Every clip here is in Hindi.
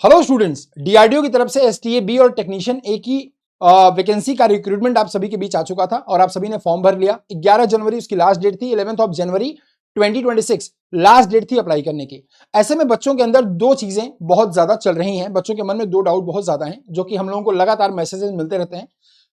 हेलो स्टूडेंट्स, डीआरडीओ की तरफ से एसटीए बी और टेक्नीशियन ए की वैकेंसी का रिक्रूटमेंट आप सभी के बीच आ चुका था और आप सभी ने फॉर्म भर लिया। 11 जनवरी उसकी लास्ट डेट थी। 11th of January 2026 last date थी अप्लाई करने की। ऐसे में बच्चों के अंदर दो चीजें बहुत ज्यादा चल रही हैं, बच्चों के मन में दो डाउट बहुत ज्यादा हैं जो कि हम लोगों को लगातार मैसेजेस मिलते रहते हैं।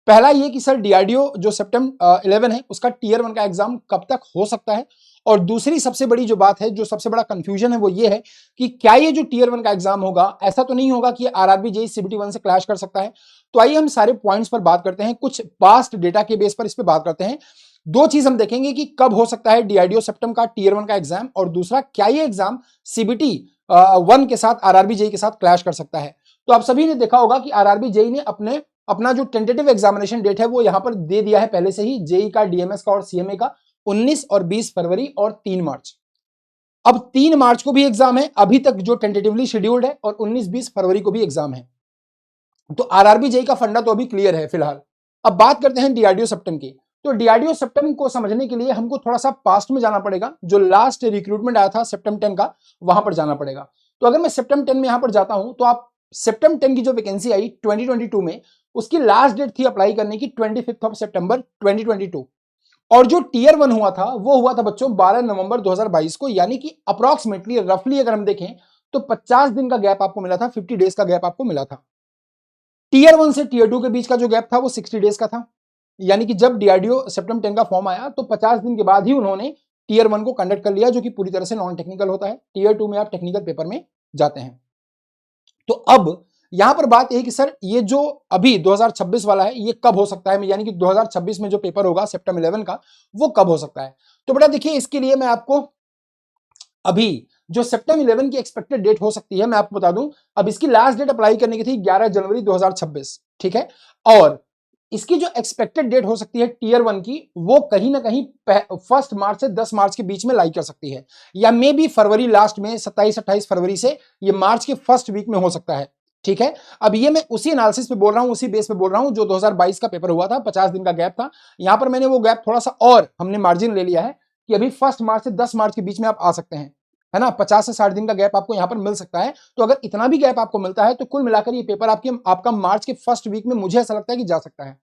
पहला ये कि सर डीआरडीओ जो सितंबर 11 है उसका टीयर 1 का एग्जाम कब तक हो सकता है, और दूसरी सबसे बड़ी जो बात है, जो सबसे बड़ा कंफ्यूजन है वो ये है कि क्या ये जो टीयर 1 का एग्जाम होगा ऐसा तो नहीं होगा कि आरआरबी जेईई सीबीटी 1 से क्लैश कर सकता है। तो आइए हम सारे पॉइंट्स पर बात करते हैं, कुछ पास्ट डेटा के बेस पर इस पे बात करते हैं। दो चीज हम देखेंगे कि कब हो सकता है डीआरडीओ सितंबर का टीयर 1 का एग्जाम, और दूसरा क्या ये एग्जाम सीबीटी 1 के साथ आरआरबी जेईई के साथ क्लैश कर सकता है। तो आप सभी ने देखा होगा कि आरआरबी जेईई ने अपना जो टेंटेटिव एग्जामिनेशन डेट है वो यहां पर दे दिया है पहले से ही, जेईई का, डीएमएस का और सीएमए का 19 और 20 फरवरी और 3 मार्च। अब 3 मार्च को भी एग्जाम है अभी तक जो टेंटेटिवली शेड्यूल्ड है, और 19-20 फरवरी को भी एग्जाम है। तो आरआरबी जेईई का फंडा तो अभी क्लियर है फिलहाल। अब बात करते हैं डीआरडीओ सितंबर की। तो डीआरडीओ सितंबर को समझने के लिए हमको थोड़ा सा पास्ट में जाना पड़ेगा। जो लास्ट रिक्रूटमेंट आया था सितंबर 10 का, वहां पर जाना पड़ेगा। तो अगर मैं सितंबर 10 में यहां पर जाता हूं तो आप सितंबर 10 की जो वैकेंसी आई 2022 में, उसकी लास्ट डेट थी अप्लाई करने की 25 ऑफ सितंबर 2022। और जो टीयर 1 हुआ था वो हुआ था बच्चों 12 नवंबर 2022 को, यानी कि अप्रॉक्सीमेटली रफली अगर हम देखें तो 50 दिन का गैप आपको मिला था, 50 डेज का गैप आपको मिला था। टीयर 1 से टीयर 2 के बीच का जो गैप था वो 60 डेज का था, यानी कि जब डीआरडीओ सितंबर 10 का फॉर्म आया तो 50 दिन के बाद ही उन्होंने टीयर 1 को कंडक्ट कर लिया, जो कि पूरी तरह से नॉन टेक्निकल होता है। टीयर 2 में आप टेक्निकल पेपर में जाते हैं। तो अब यहां पर बात यह कि सर ये जो अभी 2026 वाला है ये कब हो सकता है, यानी कि 2026 में जो पेपर होगा सितंबर 11 का वो कब हो सकता है। तो बेटा देखिए, इसके लिए मैं आपको अभी जो सितंबर 11 की एक्सपेक्टेड डेट हो सकती है मैं आपको बता दूं। अब इसकी लास्ट डेट अप्लाई करने की थी 11 जनवरी 2026, ठीक है। और इसकी जो एक्सपेक्टेड डेट हो सकती है टीयर 1 की, वो कहीं ना कहीं 1 मार्च से 10 मार्च के बीच में लाई कर सकती है, या मे बी फरवरी लास्ट में 27-28 फरवरी से ये मार्च के फर्स्ट वीक में हो सकता है, ठीक है। अब ये मैं उसी एनालिसिस पे बोल रहा हूं, उसी बेस पे बोल रहा हूं जो 2022 का पेपर हुआ था, 50 दिन का गैप था। यहां पर मैंने वो गैप थोड़ा सा और हमने मार्जिन ले लिया है कि अभी 1 मार्च से 10 मार्च के बीच में आप आ सकते हैं, है ना। 50 से 60 दिन का गैप आपको यहां पर मिल सकता है। तो अगर इतना भी गैप आपको मिलता है तो कुल मिलाकर ये पेपर आपका मार्च के फर्स्ट वीक में मुझे ऐसा लगता है कि जा सकता है।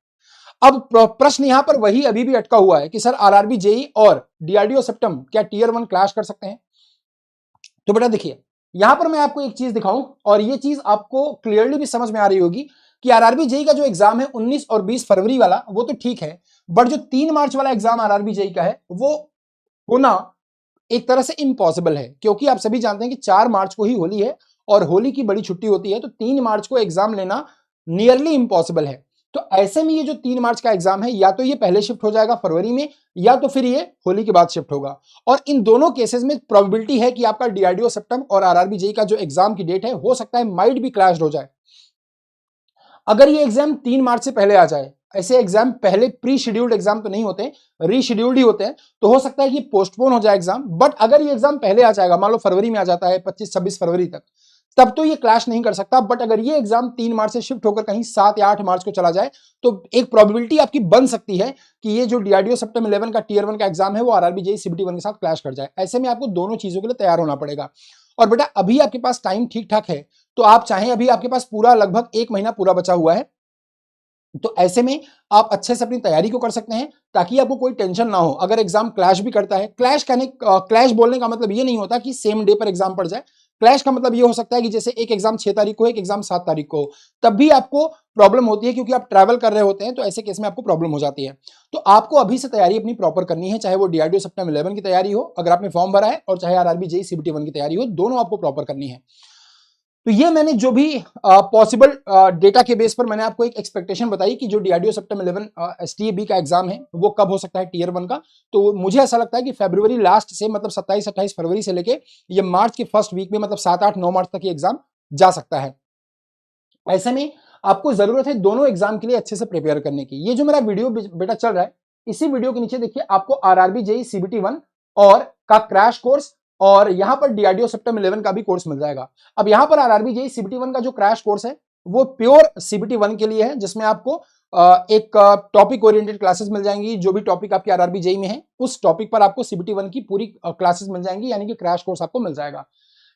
अब प्रश्न यहां पर वही अभी भी अटका हुआ है कि सर आरआरबी जेईई और डीआरडीओ सितंबर क्या टीयर 1 क्लैश कर सकते हैं। तो बेटा देखिए, यहां पर मैं आपको एक चीज दिखाऊं और ये चीज आपको क्लियरली भी समझ में आ रही होगी कि आरआरबी जेईई का जो एग्जाम है 19 और 20 फरवरी वाला वो तो ठीक है, बट जो 3 मार्च वाला एग्जाम आरआरबी जेईई का है वो होना एक तरह से इम्पॉसिबल है, क्योंकि आप सभी जानते हैं कि 4 मार्च को ही होली है और होली की बड़ी छुट्टी होती है। तो 3 मार्च को एग्जाम लेना नियरली इम्पॉसिबल है। तो ऐसे में ये जो 3 मार्च का एग्जाम है, या तो ये पहले शिफ्ट हो जाएगा फरवरी में, या तो फिर ये होली के बाद शिफ्ट होगा। और इन दोनों केसेस में प्रोबेबिलिटी है कि आपका डीआरडीओ सितंबर और आरआरबी जेईई का जो एग्जाम की डेट है हो सकता है माइट भी क्लैश हो जाए। अगर ये एग्जाम 3 मार्च से पहले आ जाए, ऐसे एग्जाम पहले प्री शेड्यूल्ड एग्जाम तो नहीं होते, रीशेड्यूल्ड ही होते हैं, तो हो सकता है कि पोस्टपोन हो जाए एग्जाम। बट अगर ये एग्जाम पहले आ जाएगा, मान लो फरवरी में आ जाता है 25-26 फरवरी तक, तब तो ये क्लैश नहीं कर सकता। बट अगर ये एग्जाम 3 मार्च से शिफ्ट होकर कहीं 7 या 8 मार्च को चला जाए तो एक प्रोबेबिलिटी आपकी बन सकती है कि ये जो डीआरडीओ सितंबर 11 का टीयर 1 का एग्जाम है वो आरआरबी जेईई सीबीटी 1 के साथ क्लैश कर जाए। ऐसे में आपको दोनों चीजों के लिए तैयार होना पड़ेगा। और बेटा अभी आपके पास टाइम ठीक ठाक है, तो आप चाहें, अभी आपके पास पूरा लगभग 1 महीना पूरा बचा हुआ है, तो ऐसे में आप अच्छे से अपनी तैयारी को कर सकते हैं ताकि आपको कोई टेंशन ना हो। अगर एग्जाम क्लैश भी करता है, क्लैश बोलने का मतलब ये नहीं होता कि सेम डे पर एग्जाम पड़ जाए। क्लैश का मतलब ये हो सकता है कि जैसे एक एग्जाम 6 तारीख को, एक एग्जाम 7 तारीख को, तब भी आपको प्रॉब्लम होती है क्योंकि आप ट्रैवल कर रहे होते हैं, तो ऐसे केस में आपको प्रॉब्लम हो जाती है। तो आपको अभी से तैयारी अपनी प्रॉपर करनी है, चाहे वो डीआरडीओ सितंबर 11 की तैयारी हो अगर आपने फॉर्म भरा है, और चाहे आरआरबी जेईई सीबीटी 1 की तैयारी हो, दोनों आपको प्रॉपर करनी है। तो ये मैंने जो भी पॉसिबल डेटा के बेस पर मैंने आपको एक एक्सपेक्टेशन बताई कि जो डीआरडीओ सितंबर 11 एसटीए बी का एग्जाम है वो कब हो सकता है टीयर 1 का। तो मुझे ऐसा लगता है कि फरवरी लास्ट से, मतलब 27-28 फरवरी से लेके ये मार्च के फर्स्ट वीक में, मतलब 7-8-9 मार्च तक ये एग्जाम जा सकता है। ऐसे में आपको जरूरत है दोनों एग्जाम के लिए अच्छे से प्रिपेयर करने की। ये जो मेरा वीडियो बेटा चल रहा है, इसी वीडियो के नीचे देखिए आपको आरआरबी जेईई सीबीटी 1 और का क्रैश कोर्स, और यहां पर डीआरडीओ सितंबर 11 का भी कोर्स मिल जाएगा। अब यहां पर आरआरबी जेईई सीबीटी 1 का जो क्रैश कोर्स है वो प्योर सीबीटी 1 के लिए है, जिसमें आपको एक टॉपिक ओरिएंटेड क्लासेस मिल जाएंगी। जो भी टॉपिक आपके आरआरबी जेईई में है उस टॉपिक पर आपको सीबीटी 1 की पूरी क्लासेस मिल जाएंगी, यानी कि क्रैश कोर्स आपको मिल जाएगा।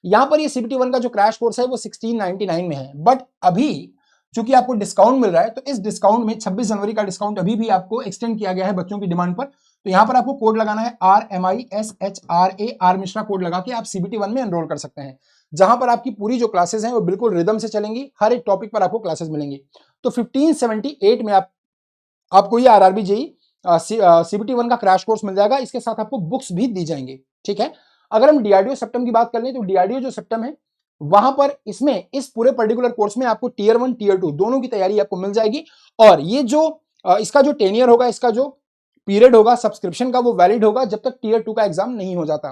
यहां पर ये CBT 1 का जो क्रैश कोर्स है वो 1699 में है, बट अभी चूंकि आपको डिस्काउंट मिल रहा है तो इस डिस्काउंट में 26 जनवरी का डिस्काउंट अभी भी आपको एक्सटेंड किया गया है बच्चों की डिमांड पर। तो यहां पर आपको कोड लगाना है RMISHRA, आर मिश्रा कोड लगा के आप CBT 1 में एनरोल कर सकते हैं, जहां पर आपकी पूरी जो क्लासेस हैं वो बिल्कुल रिदम से चलेंगी, हर एक टॉपिक पर आपको क्लासेस मिलेंगी। तो 1578 में आपको ये RRB JEE CBT 1 का क्रैश कोर्स मिल जाएगा, इसके साथ आपको बुक्स भी दी जाएंगी। ठीक है, अगर हम DRDO सेप्टम की बात कर लें तो DRDO जो सेप्टम है वहां पर इसमें इस पूरे पर्टिकुलर कोर्स में आपको टीयर 1 टीयर 2 दोनों की तैयारी आपको मिल जाएगी। और ये जो इसका जो टेनियर होगा, इसका जो पीरियड होगा सब्सक्रिप्शन का, वो वैलिड होगा जब तक टीयर 2 का एग्जाम नहीं हो जाता।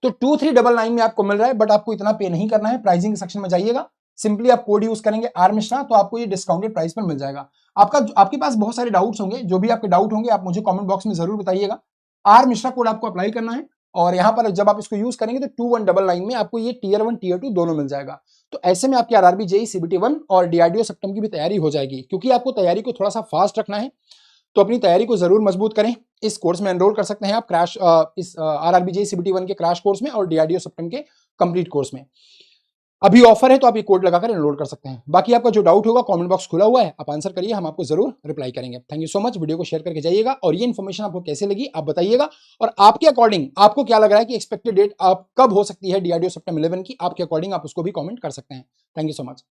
तो 2399 में आपको मिल रहा है, बट आपको इतना पे नहीं करना है। प्राइसिंग सेक्शन में जाइएगा, सिंपली आप कोड यूज करेंगे आर मिश्रा, तो आपको ये डिस्काउंटेड प्राइस पर मिल जाएगा। आपके पास बहुत सारे डाउट्स होंगे, जो भी आपके डाउट होंगे आप मुझे कमेंट बॉक्स में जरूर बताइएगा। आर मिश्रा कोड आपको अप्लाई करना है और यहाँ पर जब आप इसको यूज करेंगे तो 2199 में आपको ये टीयर 1 टीयर 2 दोनों मिल जाएगा। तो ऐसे में आपकी RRB JEE CBT 1 और DRDO सेप्टम की भी तैयारी हो जाएगी। क्योंकि आपको तैयारी को थोड़ा सा फास्ट रखना है तो अपनी तैयारी को जरूर मजबूत करें। इस कोर्स में एनरोल कर सकते हैं आप इस RRB JEE CBT 1 के क्रैश कोर्स में और DRDO सेप्टम के कंप्लीट कोर्स में। अभी ऑफर है तो आप ये कोड लगाकर एनरोल कर सकते हैं। बाकी आपका जो डाउट होगा कमेंट बॉक्स खुला हुआ है, आप आंसर करिए, हम आपको जरूर रिप्लाई करेंगे। Thank you so much, video को शेयर करके जाइएगा और ये इन्फॉर्मेशन आपको कैसे लगी आप बताइएगा, और आपके अकॉर्डिंग आपको क्या लग रहा है कि एक्सपेक्टेड डेट आप कब हो सकती है DRDO सेप्टम 11 की, आपके अकॉर्डिंग आप उसको भी कमेंट कर सकते हैं। Thank you so much.